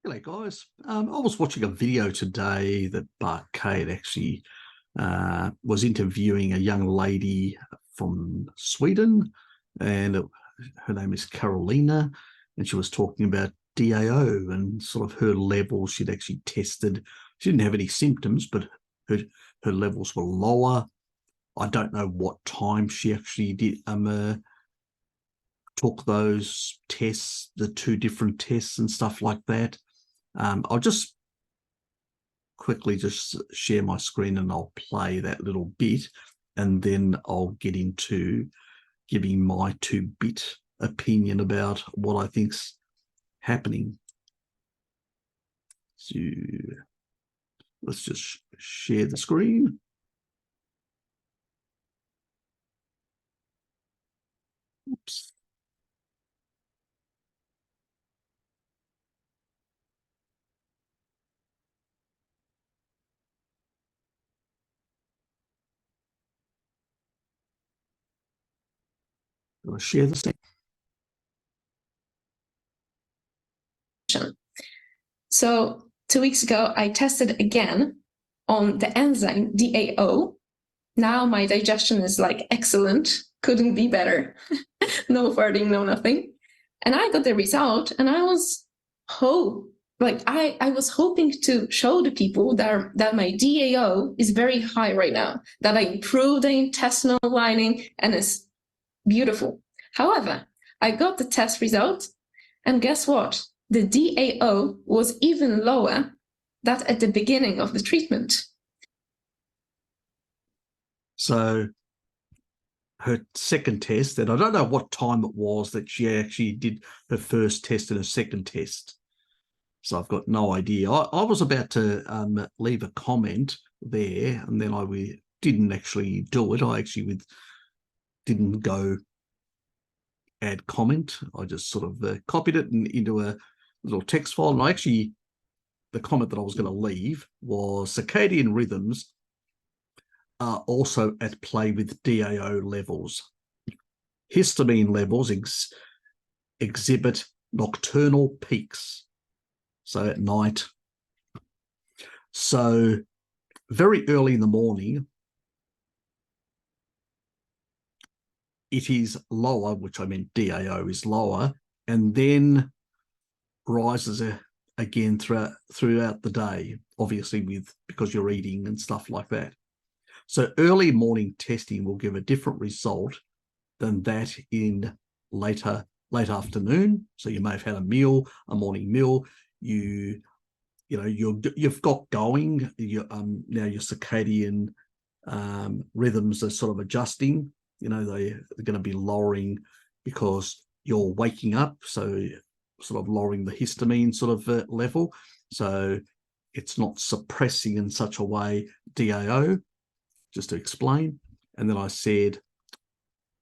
G'day guys. I was watching a video today that Barcade actually was interviewing a young lady from Sweden, and her name is Carolina, and she was talking about DAO and sort of her levels she'd actually tested. She didn't have any symptoms, but her levels were lower. I don't know what time she actually did took those tests, the two different tests and stuff like that. I'll just quickly just share my screen and I'll play that little bit, and then I'll get into giving my 2-bit opinion about what I think's happening. So let's just share the screen. Oops. I'll share the screen. So 2 weeks ago, I tested again on the enzyme DAO. Now my digestion is like excellent, couldn't be better. No farting, no nothing. And I got the result, and I was I was hoping to show the people that my DAO is very high right now, that I improved the intestinal lining and it's beautiful. However, I got the test result, and guess what? The DAO was even lower than at the beginning of the treatment. So her second test, and I don't know what time it was that she actually did her first test and her second test. So I've got no idea. I was about to leave a comment there, and then I didn't actually do it. I actually didn't go add comment. I just sort of copied it into a little text file. And the comment that I was going to leave was circadian rhythms are also at play with DAO levels. Histamine levels exhibit nocturnal peaks, so at night. So very early in the morning, it is lower, which I meant DAO is lower, and then rises again throughout the day, obviously because you're eating and stuff like that. So early morning testing will give a different result than that in late afternoon. So you may have had a morning meal. You've got going. Now your circadian rhythms are sort of adjusting. They're going to be lowering because you're waking up, so sort of lowering the histamine sort of level. So it's not suppressing in such a way DAO, just to explain. And then I said,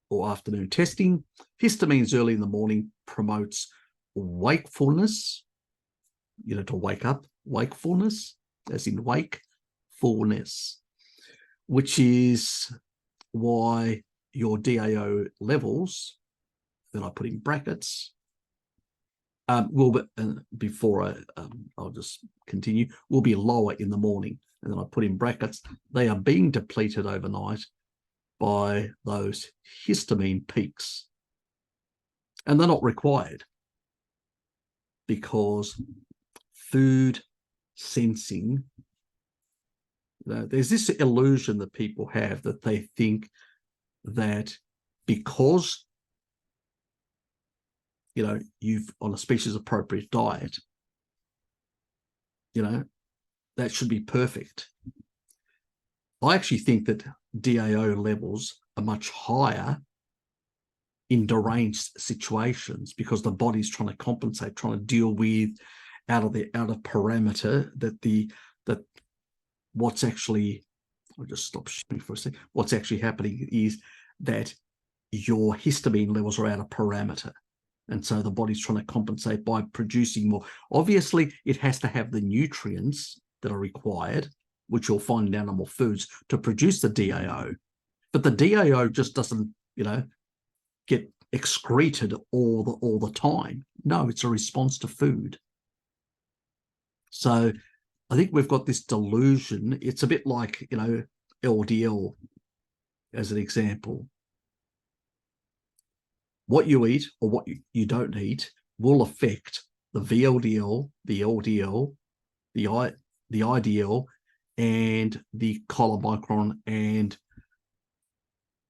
or afternoon testing, histamines early in the morning promotes wakefulness, to wake up, wakefulness, as in wakefulness, which is why your DAO levels, then I put in brackets, I'll just continue, will be lower in the morning. And then I put in brackets, they are being depleted overnight by those histamine peaks. And they're not required because food sensing, there's this illusion that people have that they think that because you've on a species appropriate diet, that should be perfect. I actually think that DAO levels are much higher in deranged situations because the body's trying to compensate, trying to deal with out of parameter that what's actually, I'll just stop sharing for a second. What's actually happening is that your histamine levels are out of parameter. And so the body's trying to compensate by producing more. Obviously, it has to have the nutrients that are required, which you'll find in animal foods, to produce the DAO. But the DAO just doesn't, get excreted all the time. No, it's a response to food. So I think we've got this delusion. It's a bit like, LDL as an example. What you eat or what you don't eat will affect the VLDL, the LDL, the IDL, and the chylomicron and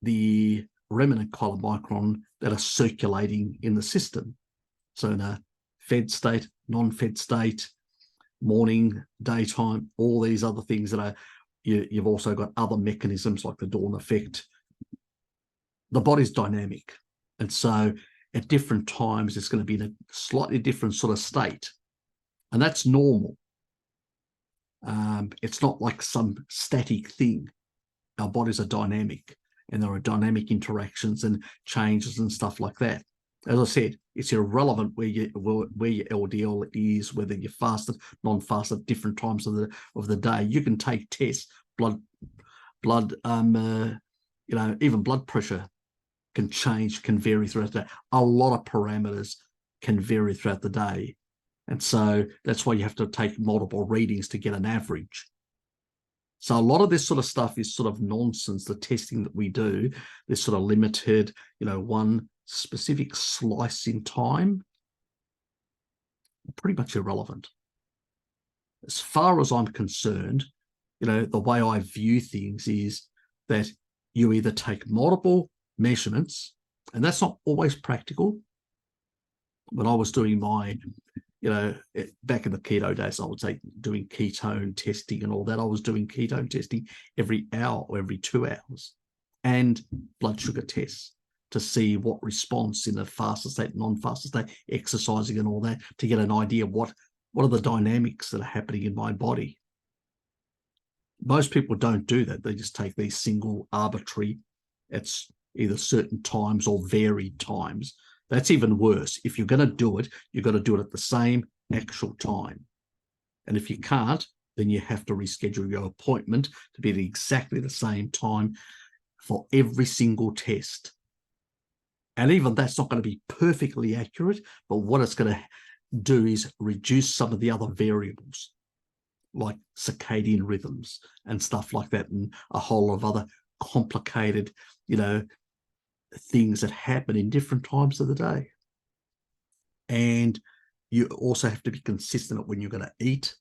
the remnant chylomicron that are circulating in the system. So in a fed state, non-fed state, morning, daytime, all these other things that are, you've also got other mechanisms like the dawn effect. The body's dynamic. And so at different times, it's going to be in a slightly different sort of state. And that's normal. It's not like some static thing. Our bodies are dynamic, and there are dynamic interactions and changes and stuff like that. As I said, it's irrelevant where your LDL is, whether you're fasted, non-fasted, different times of the day. You can take tests, even blood pressure can change, can vary throughout the day. A lot of parameters can vary throughout the day. And so that's why you have to take multiple readings to get an average. So a lot of this sort of stuff is sort of nonsense. The testing that we do, this sort of limited, one specific slice in time, pretty much irrelevant. As far as I'm concerned, the way I view things is that you either take multiple measurements, and that's not always practical. When I was doing my, back in the keto days, I would say doing ketone testing and all that. I was doing ketone testing every hour or every 2 hours, and blood sugar tests to see what response in a fasted state, non-fasted state, exercising and all that, to get an idea of what are the dynamics that are happening in my body. Most people don't do that. They just take these single arbitrary, it's either certain times or varied times. That's even worse. If you're going to do it, you've got to do it at the same actual time. And if you can't, then you have to reschedule your appointment to be at exactly the same time for every single test. And even that's not going to be perfectly accurate, but what it's going to do is reduce some of the other variables, like circadian rhythms and stuff like that, and a whole lot of other complicated, things that happen in different times of the day. And you also have to be consistent when you're going to eat.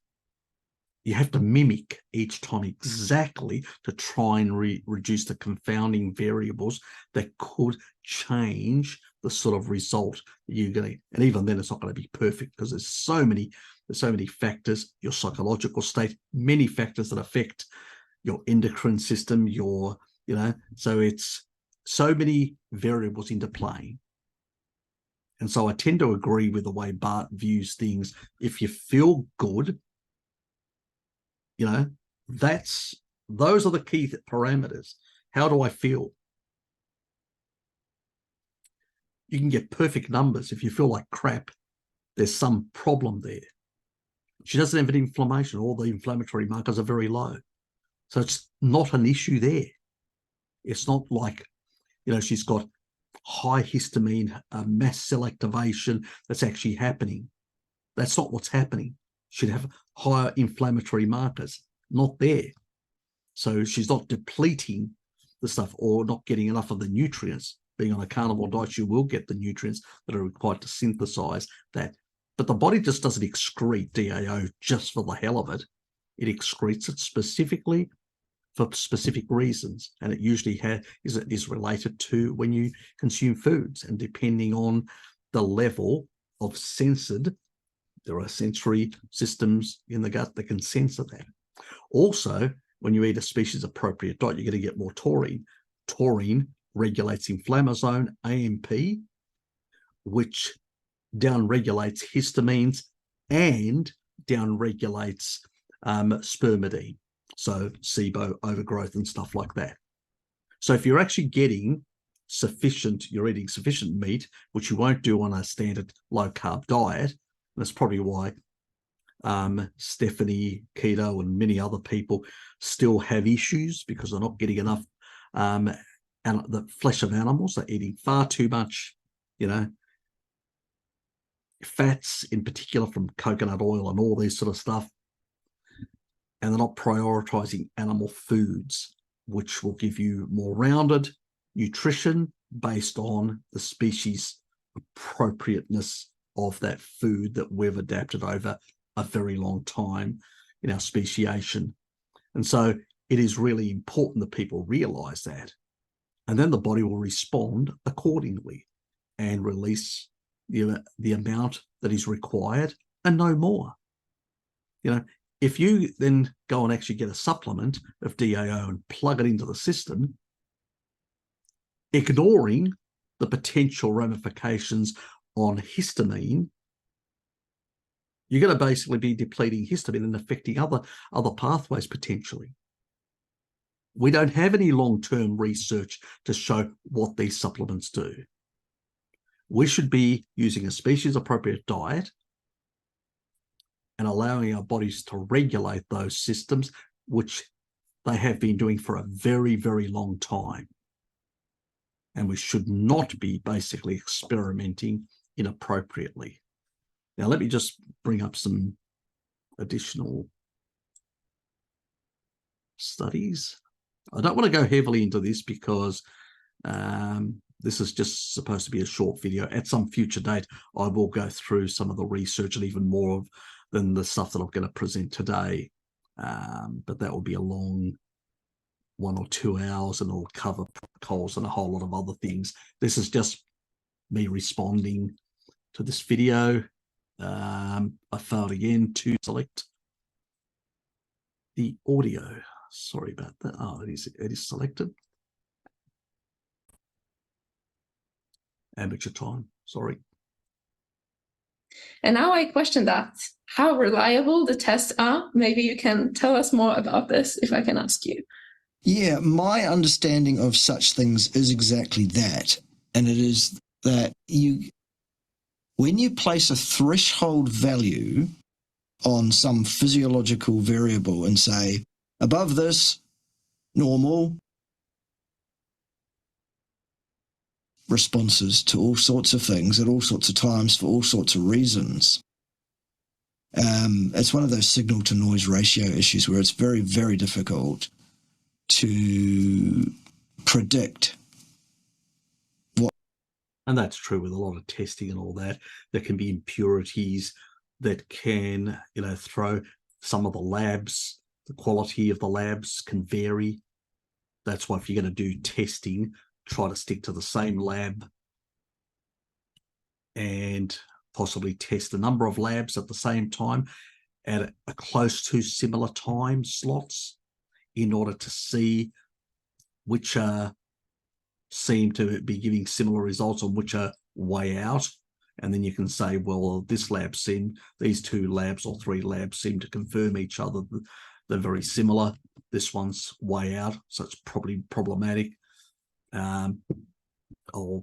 You have to mimic each time exactly to try and reduce the confounding variables that could change the sort of result that you're going to. And even then, it's not going to be perfect because there's so many factors, your psychological state, many factors that affect your endocrine system, so it's so many variables into play. And so I tend to agree with the way Bart views things. If you feel good, those are the key parameters. How do I feel? You can get perfect numbers. If you feel like crap, there's some problem there. She doesn't have an inflammation. All the inflammatory markers are very low. So it's not an issue there. It's not like, she's got high histamine, mass cell activation that's actually happening. That's not what's happening. She'd have higher inflammatory markers, not there. So she's not depleting the stuff or not getting enough of the nutrients. Being on a carnivore diet, you will get the nutrients that are required to synthesize that. But the body just doesn't excrete DAO just for the hell of it. It excretes it specifically for specific reasons, and it usually is related to when you consume foods, and depending on the level of censored, there are sensory systems in the gut that can censor that. Also, when you eat a species appropriate diet, you're going to get more taurine. Taurine regulates inflammasome, AMP, which downregulates histamines and downregulates spermidine. So SIBO, overgrowth and stuff like that. So if you're actually getting you're eating sufficient meat, which you won't do on a standard low-carb diet, that's probably why Stephanie Keto and many other people still have issues, because they're not getting enough the flesh of animals. They're eating far too much, fats, in particular from coconut oil and all this sort of stuff. And they're not prioritizing animal foods, which will give you more rounded nutrition based on the species appropriateness of that food that we've adapted over a very long time in our speciation. And so it is really important that people realize that. And then the body will respond accordingly and release the amount that is required and no more. If you then go and actually get a supplement of DAO and plug it into the system, ignoring the potential ramifications on histamine, you're going to basically be depleting histamine and affecting other pathways potentially. We don't have any long-term research to show what these supplements do. We should be using a species-appropriate diet and allowing our bodies to regulate those systems, which they have been doing for a very, very long time. And we should not be basically experimenting inappropriately. Now, let me just bring up some additional studies. I don't want to go heavily into this because this is just supposed to be a short video. At some future date, I will go through some of the research and even more than the stuff that I'm going to present today. But that will be a long 1 or 2 hours, and it'll cover protocols and a whole lot of other things. This is just me responding to this video. I failed again to select the audio. Sorry about that. Oh, it is selected. Amateur time, sorry. And now I question that, how reliable the tests are. Maybe you can tell us more about this, if I can ask you. Yeah, my understanding of such things is exactly that. And it is that when you place a threshold value on some physiological variable and say, above this, normal, responses to all sorts of things at all sorts of times for all sorts of reasons. It's one of those signal to noise ratio issues where it's very, very difficult to predict what. And that's true with a lot of testing and all that. There can be impurities that can, throw some of the labs. The quality of the labs can vary. That's why if you're going to do testing, try to stick to the same lab and possibly test a number of labs at the same time at a close to similar time slots in order to see which seem to be giving similar results and which are way out. And then you can say, well, these 2 labs or 3 labs seem to confirm each other. They're very similar. This one's way out, so it's probably problematic. Or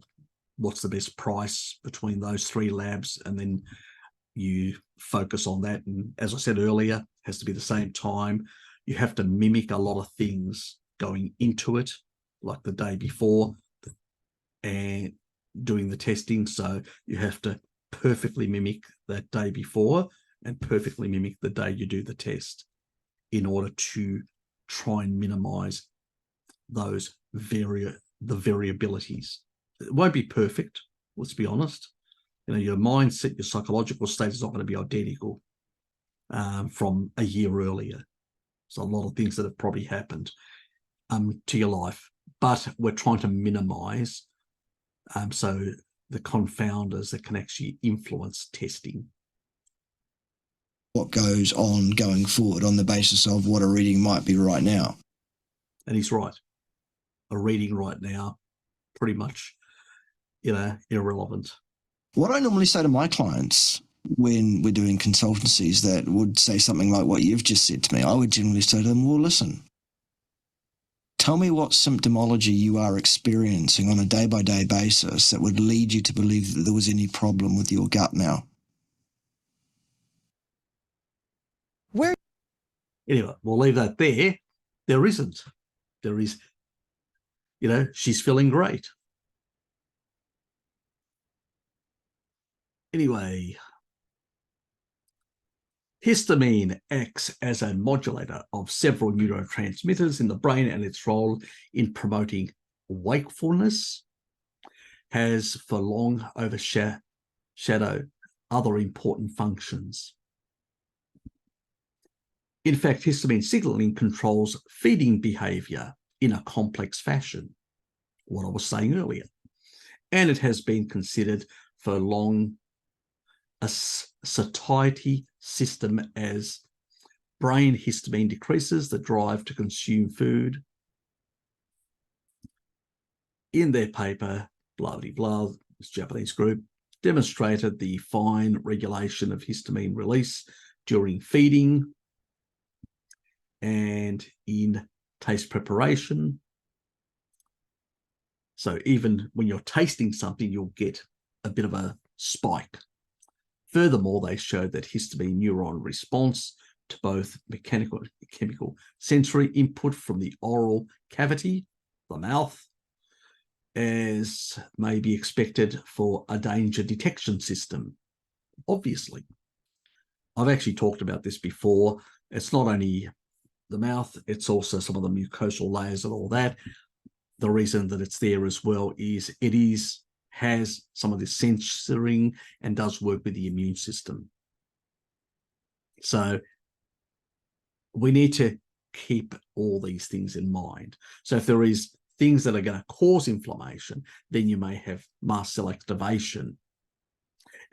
what's the best price between those 3 labs, and then you focus on that. And as I said earlier, it has to be the same time. You have to mimic a lot of things going into it, like the day before and doing the testing. So you have to perfectly mimic that day before and perfectly mimic the day you do the test in order to try and minimize those variabilities. It won't be perfect, let's be honest. Your mindset, your psychological state is not going to be identical from a year earlier. So a lot of things that have probably happened to your life, but we're trying to minimize so the confounders that can actually influence testing. What goes on going forward on the basis of what a reading might be right now. And he's right. A reading right now, pretty much, irrelevant. What I normally say to my clients when we're doing consultancies that would say something like what you've just said to me, I would generally say to them, well, listen, tell me what symptomology you are experiencing on a day-by-day basis that would lead you to believe that there was any problem with your gut now. Anyway, we'll leave that there. There isn't. There is, she's feeling great. Anyway, Histamine acts as a modulator of several neurotransmitters in the brain, and its role in promoting wakefulness has for long overshadowed other important functions. In fact, histamine signaling controls feeding behavior in a complex fashion, what I was saying earlier. And it has been considered for long a satiety system, as brain histamine decreases the drive to consume food. In their paper, blah, blah, blah, this Japanese group demonstrated the fine regulation of histamine release during feeding and in taste preparation. So even when you're tasting something, you'll get a bit of a spike. Furthermore, they showed that histamine neuron response to both mechanical and chemical sensory input from the oral cavity, the mouth, as may be expected for a danger detection system. Obviously, I've actually talked about this before. It's not only the mouth, it's also some of the mucosal layers and all that. The reason that it's there as well is it has some of this censoring and does work with the immune system. So we need to keep all these things in mind. So if there is things that are going to cause inflammation, then you may have mast cell activation.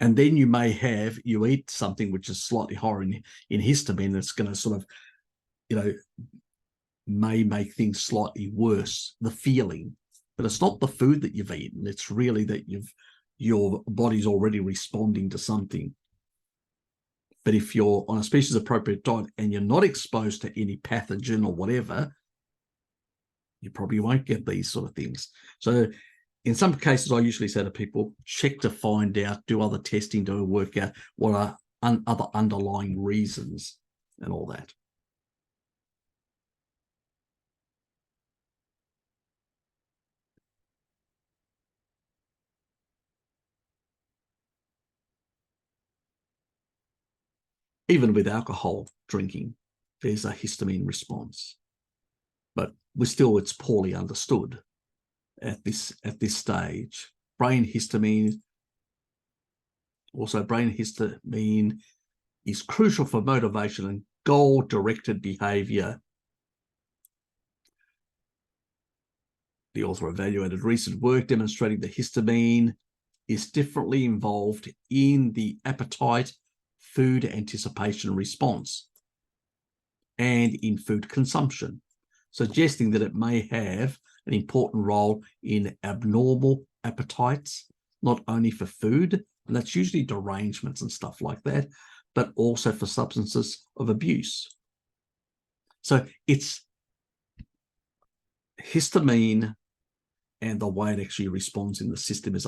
And then you may have, you eat something which is slightly higher in histamine, that's going to sort of, may make things slightly worse, the feeling. But it's not the food that you've eaten. It's really that your body's already responding to something. But if you're on a species-appropriate diet and you're not exposed to any pathogen or whatever, you probably won't get these sort of things. So in some cases, I usually say to people, check to find out, do other testing to work out what are other underlying reasons and all that. Even with alcohol drinking, there's a histamine response. But it's poorly understood at this stage. Brain histamine is crucial for motivation and goal-directed behavior. The author evaluated recent work demonstrating that histamine is differently involved in the appetite, food anticipation response, and in food consumption, suggesting that it may have an important role in abnormal appetites, not only for food, and that's usually derangements and stuff like that, but also for substances of abuse. So it's histamine, and the way it actually responds in the system is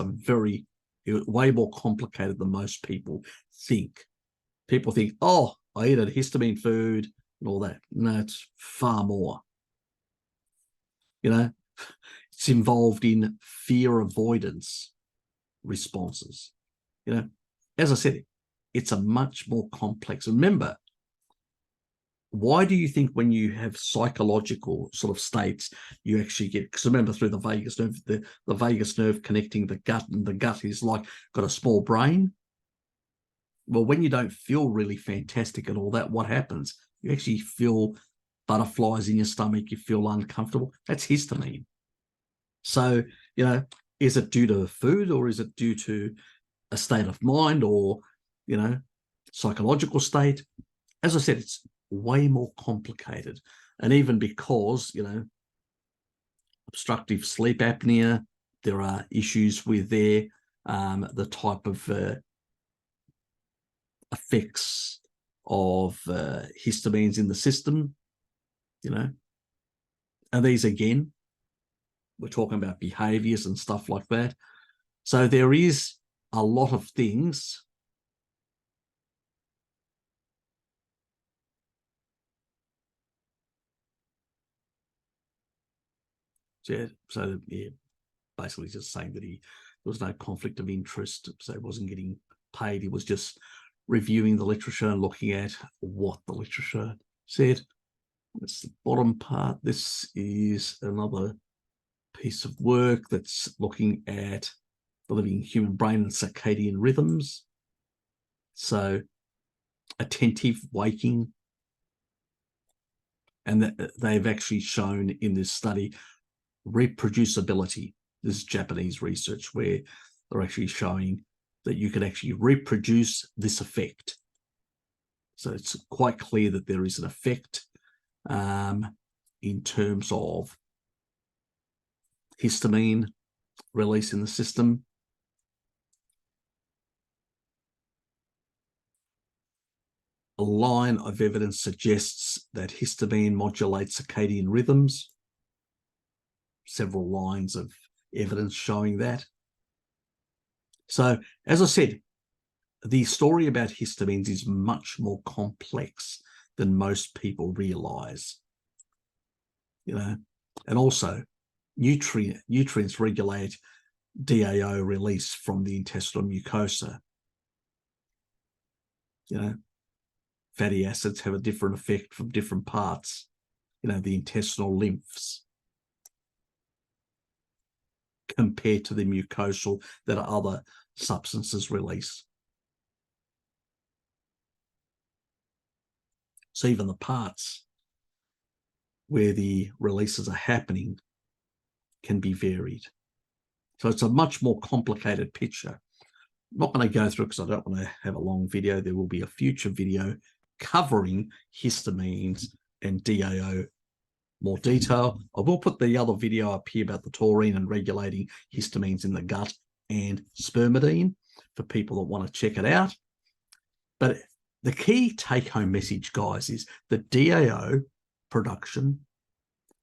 way more complicated than most people think. People think, oh, I eat a histamine food and all that. No, it's far more. It's involved in fear avoidance responses. As I said, it's a much more complex. Remember, why do you think when you have psychological sort of states, you actually get, because remember, through the vagus nerve, the vagus nerve connecting the gut, and the gut is like got a small brain. Well, when you don't feel really fantastic and all that, what happens? You actually feel butterflies in your stomach, you feel uncomfortable. That's histamine. So, is it due to food, or is it due to a state of mind, or, psychological state? As I said, it's way more complicated. And even because, obstructive sleep apnea, there are issues with the type of effects of histamines in the system, and these, again, we're talking about behaviors and stuff like that. So there is a lot of things so yeah, basically just saying that there was no conflict of interest, so he wasn't getting paid, he was just reviewing the literature and looking at what the literature said. That's the bottom part. This is another piece of work that's looking at the living human brain and circadian rhythms. So attentive waking. And they've actually shown in this study reproducibility. This is Japanese research where they're actually showing that you can actually reproduce this effect. So it's quite clear that there is an effect in terms of histamine release in the system. A line of evidence suggests that histamine modulates circadian rhythms. Several lines of evidence showing that. So, as I said, the story about histamines is much more complex than most people realize. You know, and also nutrients regulate DAO release from the intestinal mucosa. You know, fatty acids have a different effect from different parts, you know, the intestinal lymphs, compared to the mucosal that other substances release. So even the parts where the releases are happening can be varied. So it's a much more complicated picture. I'm not going to go through because I don't want to have a long video. There will be a future video covering histamines and DAO more detail. I will put the other video up here about the taurine and regulating histamines in the gut and spermidine for people that want to check it out. But the key take-home message, guys, is that DAO production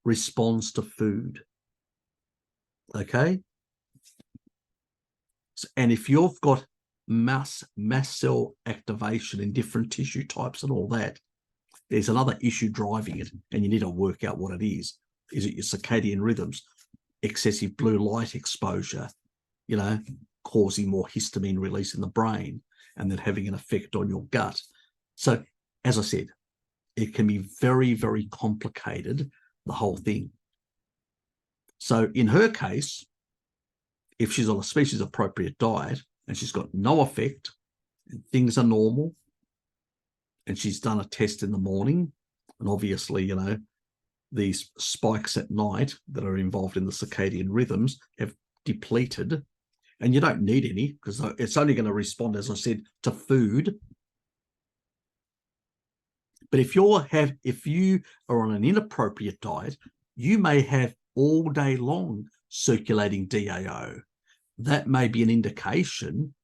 responds to food. Okay? And if you've got mass cell activation in different tissue types and all that, there's another issue driving it, and you need to work out what it is. Is it your circadian rhythms, excessive blue light exposure, you know, causing more histamine release in the brain and then having an effect on your gut? So, as I said, it can be very, very complicated, the whole thing. So in her case, if she's on a species-appropriate diet and she's got no effect and things are normal, and she's done a test in the morning, and obviously, you know, these spikes at night that are involved in the circadian rhythms have depleted, and you don't need any because it's only going to respond, as I said, to food. But if you are on an inappropriate diet, you may have all day long circulating DAO. That may be an indication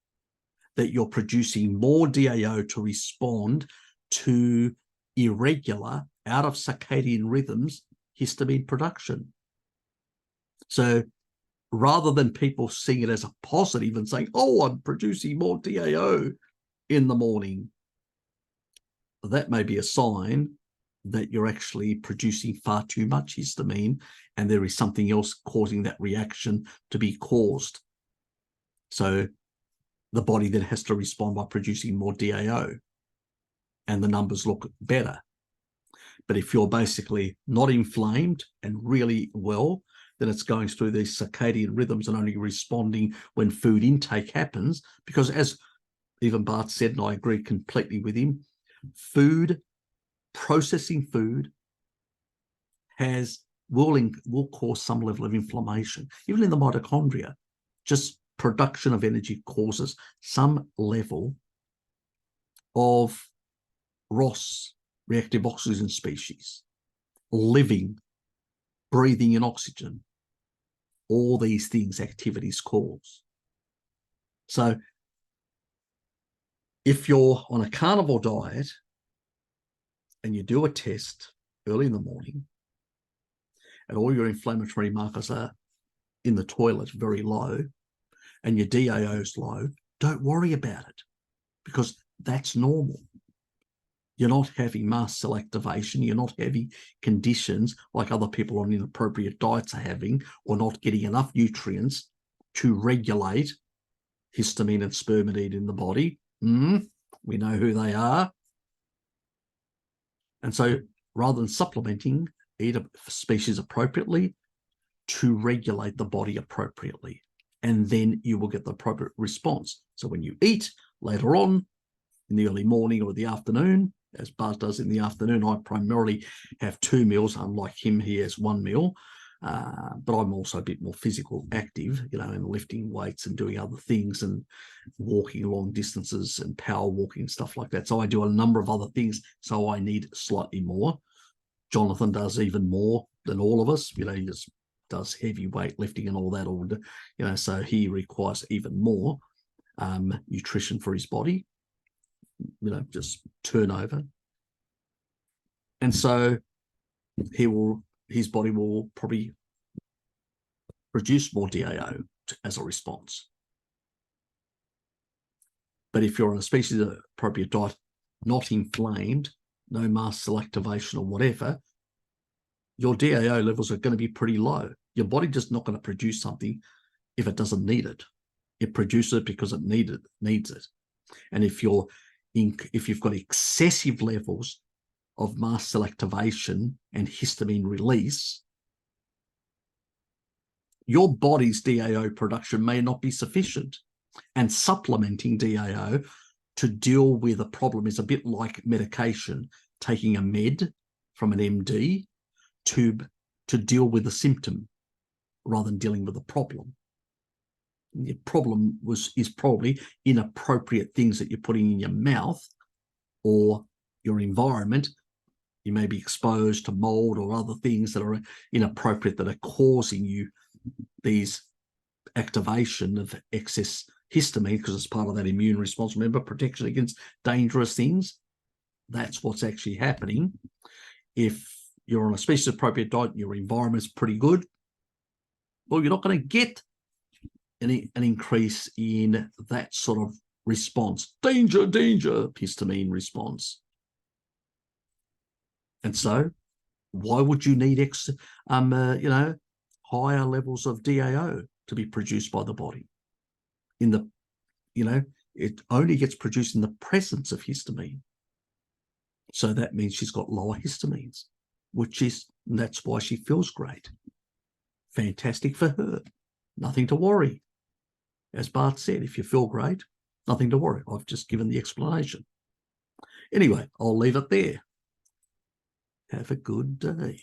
that you're producing more DAO to respond to irregular, out of circadian rhythms, histamine production. So rather than people seeing it as a positive and saying, oh, I'm producing more DAO in the morning, that may be a sign that you're actually producing far too much histamine and there is something else causing that reaction to be caused. So the body then has to respond by producing more DAO and the numbers look better. But if you're basically not inflamed and really well, then it's going through these circadian rhythms and only responding when food intake happens, because as even Bart said, and I agree completely with him, processing food will cause some level of inflammation. Even in the mitochondria, just production of energy causes some level of ROS, reactive oxygen species, living, breathing in oxygen. All these things activities cause. So if you're on a carnivore diet and you do a test early in the morning and all your inflammatory markers are in the toilet very low and your DAO is low, don't worry about it because that's normal. You're not having mast cell activation. You're not having conditions like other people on inappropriate diets are having, or not getting enough nutrients to regulate histamine and spermidine in the body. We know who they are. And so rather than supplementing, eat a species appropriately to regulate the body appropriately. And then you will get the appropriate response. So when you eat later on in the early morning or the afternoon, as Bart does in the afternoon, I primarily have 2 meals. Unlike him, he has 1 meal. But I'm also a bit more physical active, and lifting weights and doing other things and walking long distances and power walking and stuff like that. So I do a number of other things. So I need slightly more. Jonathan does even more than all of us. He just does heavy weight lifting and all that. So he requires even more nutrition for his body. Just turnover. And so his body will probably produce more DAO as a response. But if you're on a species appropriate diet, not inflamed, no mast cell activation or whatever, your DAO levels are going to be pretty low. Your body just not going to produce something if it doesn't need it. It produces it because it needs it. And if you've got excessive levels of mast cell activation and histamine release, your body's DAO production may not be sufficient. And supplementing DAO to deal with a problem is a bit like medication, taking a med from an MD to deal with a symptom rather than dealing with a problem. The problem is probably inappropriate things that you're putting in your mouth or your environment. You may be exposed to mold or other things that are inappropriate that are causing you these activation of excess histamine, because it's part of that immune response. Remember, protection against dangerous things. That's what's actually happening. If you're on a species appropriate diet and your environment's pretty good, well, you're not going to get an increase in that sort of response. Danger, danger, histamine response. And so why would you need higher levels of DAO to be produced by the body? It only gets produced in the presence of histamine. So that means she's got lower histamines, that's why she feels great. Fantastic for her. Nothing to worry. As Bart said, if you feel great, nothing to worry. I've just given the explanation. Anyway, I'll leave it there. Have a good day.